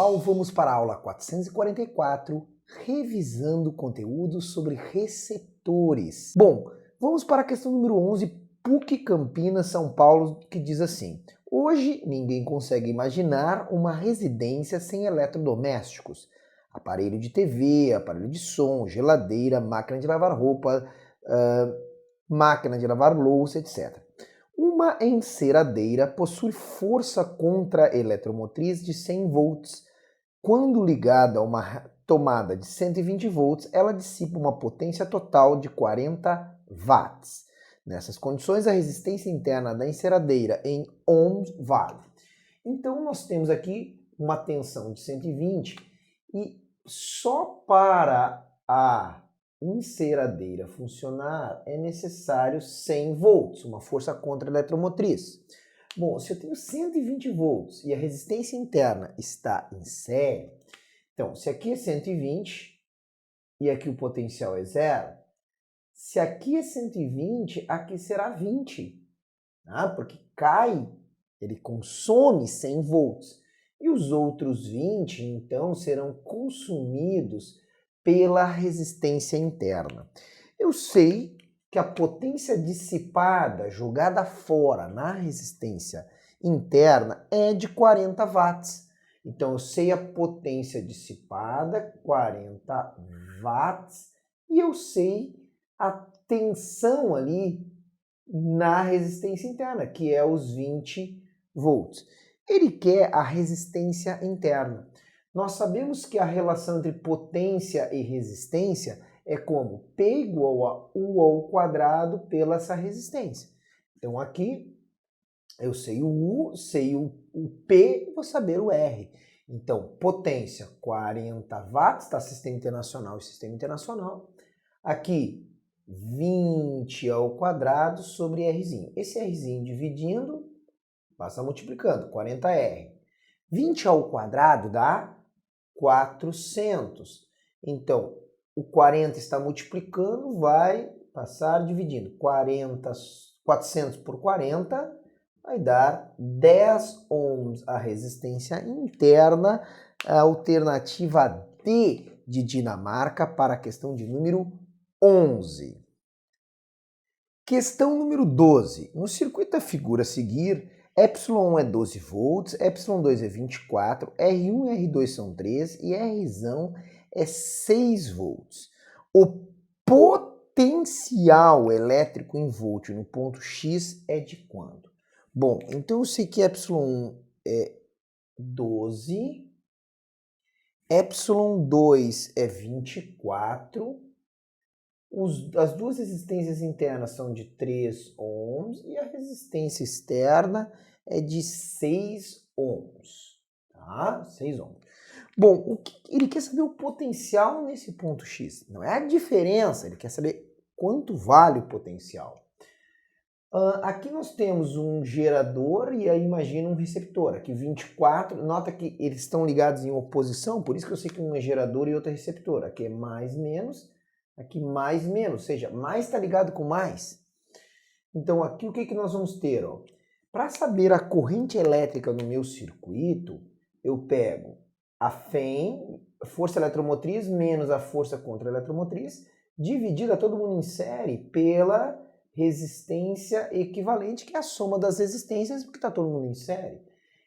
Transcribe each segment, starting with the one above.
pessoal, vamos para a aula 444, revisando conteúdos sobre receptores. Bom, vamos para a questão número 11, PUC Campinas, São Paulo, que diz assim: hoje ninguém consegue imaginar uma residência sem eletrodomésticos. Aparelho de TV, aparelho de som, geladeira, máquina de lavar roupa, máquina de lavar louça, etc. Uma enceradeira possui força contra-eletromotriz de 100 volts. Quando ligada a uma tomada de 120 volts, ela dissipa uma potência total de 40 watts. Nessas condições, a resistência interna da enceradeira em ohms vale. Então, nós temos aqui uma tensão de 120 e só para a enceradeira funcionar é necessário 100 volts, uma força contra-eletromotriz. Bom, se eu tenho 120 volts e a resistência interna está em série, então se aqui é 120 e aqui o potencial é zero, se aqui é 120, aqui será 20, tá? Porque ele consome 100 volts. E os outros 20, então, serão consumidos pela resistência interna. Eu sei que a potência dissipada, jogada fora na resistência interna, é de 40 watts. Então, eu sei a potência dissipada, 40 watts, e eu sei a tensão ali na resistência interna, que é os 20 volts. Ele quer a resistência interna. Nós sabemos que a relação entre potência e resistência é como P igual a U ao quadrado pela essa resistência. Então aqui eu sei o U, sei o P, vou saber o R. Então potência 40 watts, tá? Sistema internacional e sistema internacional. Aqui 20 ao quadrado sobre Rzinho. Esse Rzinho dividindo, passa multiplicando, 40R. 20 ao quadrado dá 400. Então, o 40 está multiplicando, vai passar dividindo. 400 por 40 vai dar 10 ohms. A resistência interna, a alternativa D de Dinamarca para a questão de número 11. Questão número 12. No circuito da figura a seguir, ε1 é 12 volts, ε2 é 24, R1 e R2 são 3 e Rzão é 6 volts. O potencial elétrico em volt no ponto X é de quanto? Bom, então eu sei que ε1 é 12, ε2 é 24, as duas resistências internas são de 3 ohms e a resistência externa é de 6 ohms, tá? 6 ohms. Bom, ele quer saber o potencial nesse ponto X, não é a diferença, ele quer saber quanto vale o potencial. Aqui nós temos um gerador e aí imagina um receptor, aqui 24, nota que eles estão ligados em oposição, por isso que eu sei que um é gerador e outro é receptor, aqui é mais menos, aqui mais menos, ou seja, mais está ligado com mais. Então aqui o que nós vamos ter? Para saber a corrente elétrica no meu circuito, eu pego a FEM, força eletromotriz, menos a força contra-eletromotriz, dividida todo mundo em série pela resistência equivalente, que é a soma das resistências, porque está todo mundo em série.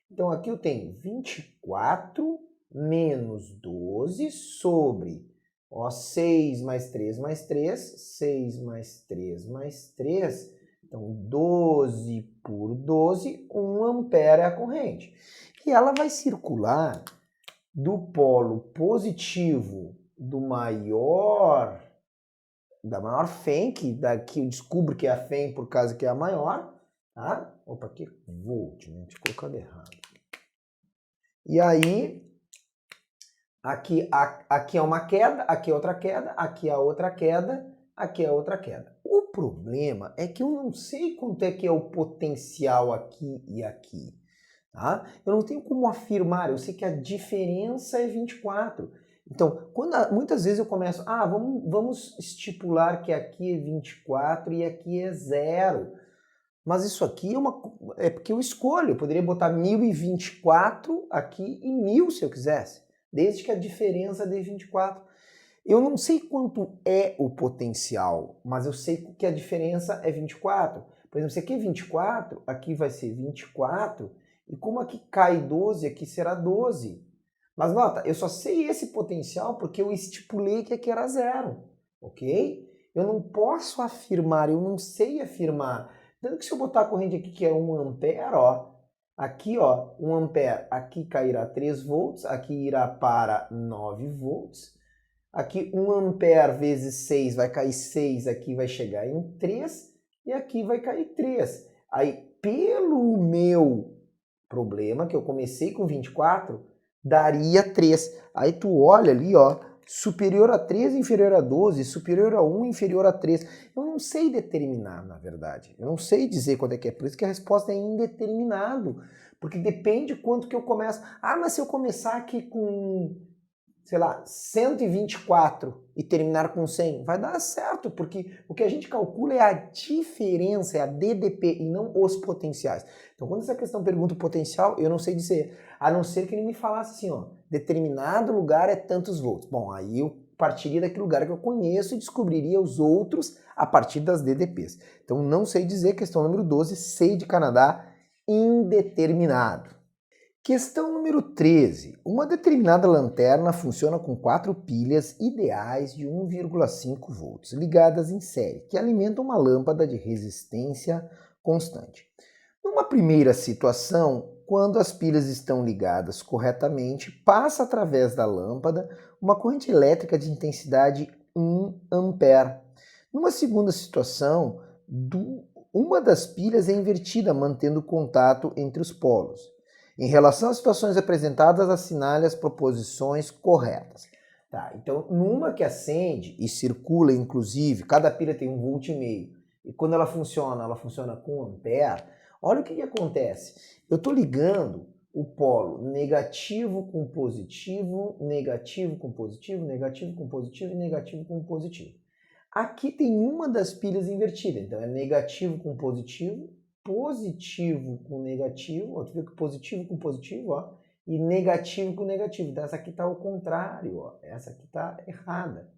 Então aqui eu tenho 24 menos 12 sobre 6 mais 3 mais 3, 6 mais 3 mais 3, então 12 por 12, 1 ampere é a corrente. E ela vai circular do polo positivo da maior FEM, que daqui eu descubro que é a FEM por causa que é a maior, tá? Opa, aqui volt, né? Tinha colocado errado. E aí, aqui é uma queda, aqui é outra queda, aqui é outra queda, aqui é outra queda. O problema é que eu não sei quanto é que é o potencial aqui e aqui, tá? Eu não tenho como afirmar, eu sei que a diferença é 24. Então, muitas vezes eu começo, vamos estipular que aqui é 24 e aqui é 0. Mas isso aqui é porque eu escolho. Eu poderia botar 1024 aqui e 1000 se eu quisesse. Desde que a diferença dê 24. Eu não sei quanto é o potencial, mas eu sei que a diferença é 24. Por exemplo, se aqui é 24, aqui vai ser 24, e como aqui cai 12, aqui será 12. Mas nota, eu só sei esse potencial porque eu estipulei que aqui era zero, ok? Eu não posso afirmar, eu não sei afirmar. Tanto que se eu botar a corrente aqui que é 1 ampere, ó, aqui ó, 1 ampere, aqui cairá 3 volts, aqui irá para 9 volts. Aqui 1 ampere vezes 6 vai cair 6, aqui vai chegar em 3 e aqui vai cair 3. Aí, pelo meu problema, que eu comecei com 24, daria 3. Aí tu olha ali, ó, superior a 3, inferior a 12, superior a 1, inferior a 3. Eu não sei determinar, na verdade. Eu não sei dizer quanto é que é. Por isso que a resposta é indeterminado. Porque depende quanto que eu começo. Ah, mas se eu começar aqui com, sei lá, 124 e terminar com 100, vai dar certo, porque o que a gente calcula é a diferença, é a DDP e não os potenciais. Então, quando essa questão pergunta o potencial, eu não sei dizer, a não ser que ele me falasse assim, ó, determinado lugar é tantos volts. Bom, aí eu partiria daquele lugar que eu conheço e descobriria os outros a partir das DDPs. Então, não sei dizer, questão número 12, C de Canadá, indeterminado. Questão número 13. Uma determinada lanterna funciona com 4 pilhas ideais de 1,5 volts ligadas em série, que alimentam uma lâmpada de resistência constante. Numa primeira situação, quando as pilhas estão ligadas corretamente, passa através da lâmpada uma corrente elétrica de intensidade 1 ampere. Numa segunda situação, uma das pilhas é invertida, mantendo contato entre os polos. Em relação às situações apresentadas, assinale as proposições corretas. Tá, então, numa que acende e circula, inclusive, cada pilha tem 1,5 volt, e quando ela funciona com ampere, olha o que acontece. Eu estou ligando o polo negativo com positivo, negativo com positivo, negativo com positivo e negativo com positivo. Aqui tem uma das pilhas invertida, então é negativo com positivo, positivo com negativo, ó, tu viu que positivo com positivo, ó, e negativo com negativo. Então essa aqui está ao contrário, ó, essa aqui está errada.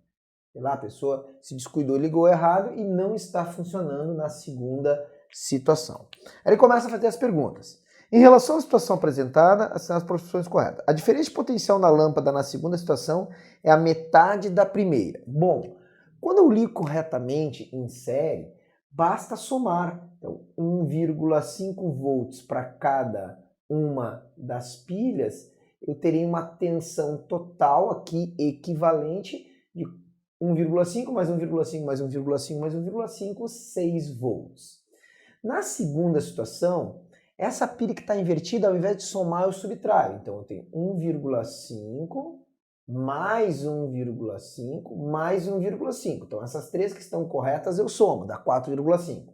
Sei lá, a pessoa se descuidou, ligou errado e não está funcionando na segunda situação. Aí ele começa a fazer as perguntas. Em relação à situação apresentada, assinale as proposições corretas. A diferença de potencial na lâmpada na segunda situação é a metade da primeira. Bom, quando eu ligo corretamente em série, basta somar. Então, 1,5 volts para cada uma das pilhas, eu teria uma tensão total aqui equivalente de 1,5 mais 1,5 mais 1,5 mais 1,5, 6 volts. Na segunda situação, essa pilha que está invertida, ao invés de somar, eu subtraio. Então, eu tenho 1,5 mais 1,5 mais 1,5. Então, essas três que estão corretas eu somo, dá 4,5.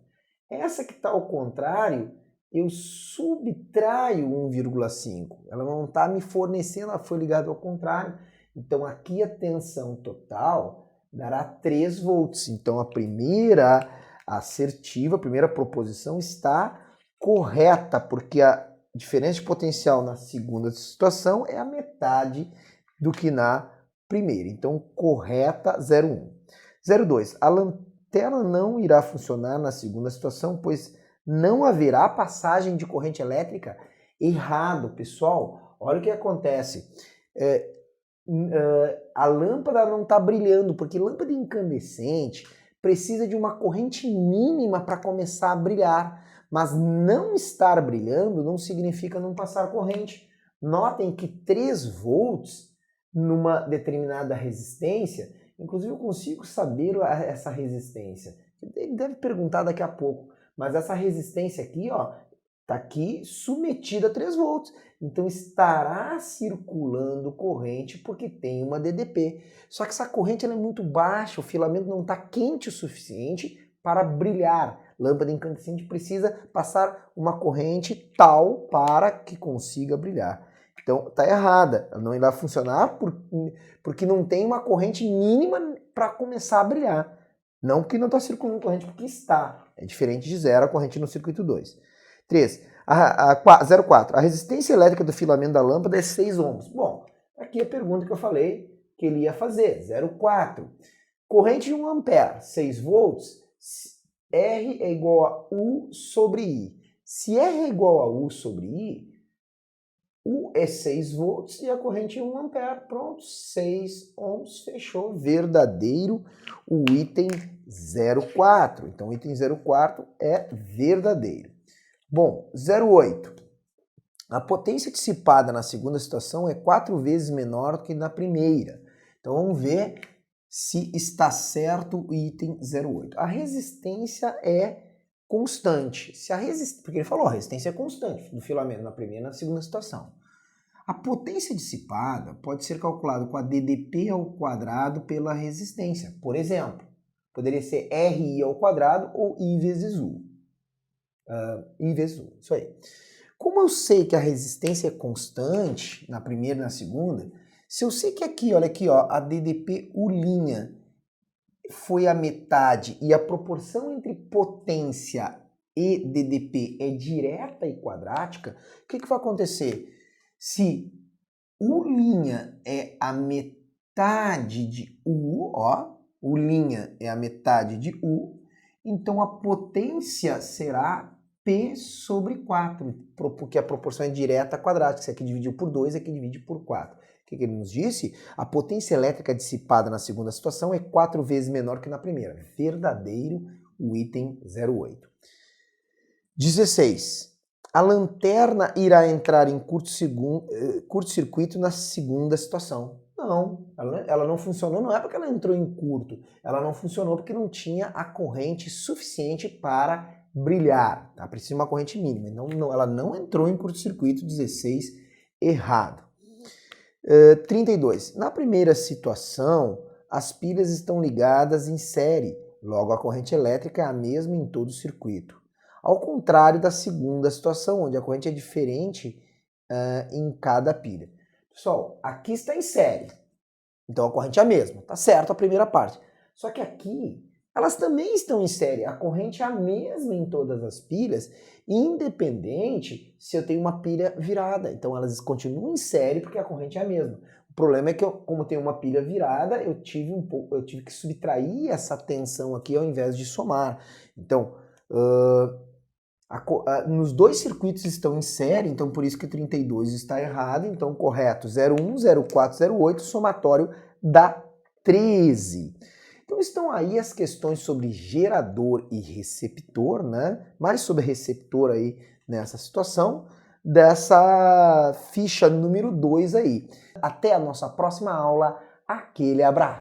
Essa que está ao contrário, eu subtraio 1,5. Ela não está me fornecendo, ela foi ligada ao contrário. Então, aqui a tensão total dará 3 volts. Então, a primeira assertiva, a primeira proposição está correta, porque a diferença de potencial na segunda situação é a metade do que na primeira. Então, correta, 0,1. 0,2. A lanterna não irá funcionar na segunda situação, pois não haverá passagem de corrente elétrica. Errado, pessoal. Olha o que acontece. A lâmpada não está brilhando, porque lâmpada incandescente precisa de uma corrente mínima para começar a brilhar. Mas não estar brilhando não significa não passar corrente. Notem que 3 volts numa determinada resistência, inclusive eu consigo saber essa resistência. Ele deve perguntar daqui a pouco, mas essa resistência aqui, ó, está aqui submetida a 3 volts. Então estará circulando corrente porque tem uma DDP. Só que essa corrente ela é muito baixa, o filamento não está quente o suficiente para brilhar. Lâmpada incandescente precisa passar uma corrente tal para que consiga brilhar. Então está errada, ela não irá funcionar porque não tem uma corrente mínima para começar a brilhar. Não que não está circulando corrente, porque está. É diferente de 0 a corrente no circuito 2. 3. 04. A resistência elétrica do filamento da lâmpada é 6 ohms. Bom, aqui é a pergunta que eu falei que ele ia fazer. 0,4. Corrente de 1 ampere, 6 volts, R é igual a U sobre I. Se R é igual a U sobre I, U é 6 volts e a corrente é 1 ampere. Pronto, 6 ohms, fechou. Verdadeiro o item 04. Então, o item 04 é verdadeiro. Bom, 08. A potência dissipada na segunda situação é 4 vezes menor do que na primeira. Então, vamos ver se está certo o item 08. A resistência é constante. Porque ele falou, a resistência é constante do filamento na primeira e na segunda situação. A potência dissipada pode ser calculada com a DDP ao quadrado pela resistência. Por exemplo, poderia ser RI ao quadrado ou I vezes U. I vezes U, isso aí. Como eu sei que a resistência é constante na primeira e na segunda, se eu sei que aqui, olha aqui, ó, a DDP U' foi a metade e a proporção entre potência e DDP é direta e quadrática, o que vai acontecer? Se U' é a metade de U, ó, U' é a metade de U, então a potência será P sobre 4, porque a proporção é direta quadrática. Se aqui dividiu por 2, aqui divide por 4. O que ele nos disse? A potência elétrica dissipada na segunda situação é 4 vezes menor que na primeira. Verdadeiro o item 08. 16. A lanterna irá entrar em curto-circuito na segunda situação. Não, ela não funcionou, não é porque ela entrou em curto, ela não funcionou porque não tinha a corrente suficiente para brilhar, tá? Precisa de uma corrente mínima, ela não entrou em curto-circuito. 16, errado. 32. Na primeira situação, as pilhas estão ligadas em série, logo a corrente elétrica é a mesma em todo o circuito. Ao contrário da segunda situação, onde a corrente é diferente em cada pilha. Pessoal, aqui está em série, então a corrente é a mesma, tá certo a primeira parte. Só que aqui, elas também estão em série, a corrente é a mesma em todas as pilhas, independente se eu tenho uma pilha virada. Então elas continuam em série porque a corrente é a mesma. O problema é que, como tem uma pilha virada, eu tive que subtrair essa tensão aqui ao invés de somar. Então, nos dois circuitos estão em série, então por isso que o 32 está errado. Então correto 01, 04, 08, somatório dá 13. Então estão aí as questões sobre gerador e receptor, né? Mais sobre receptor aí nessa situação, dessa ficha número 2 aí. Até a nossa próxima aula, aquele abraço!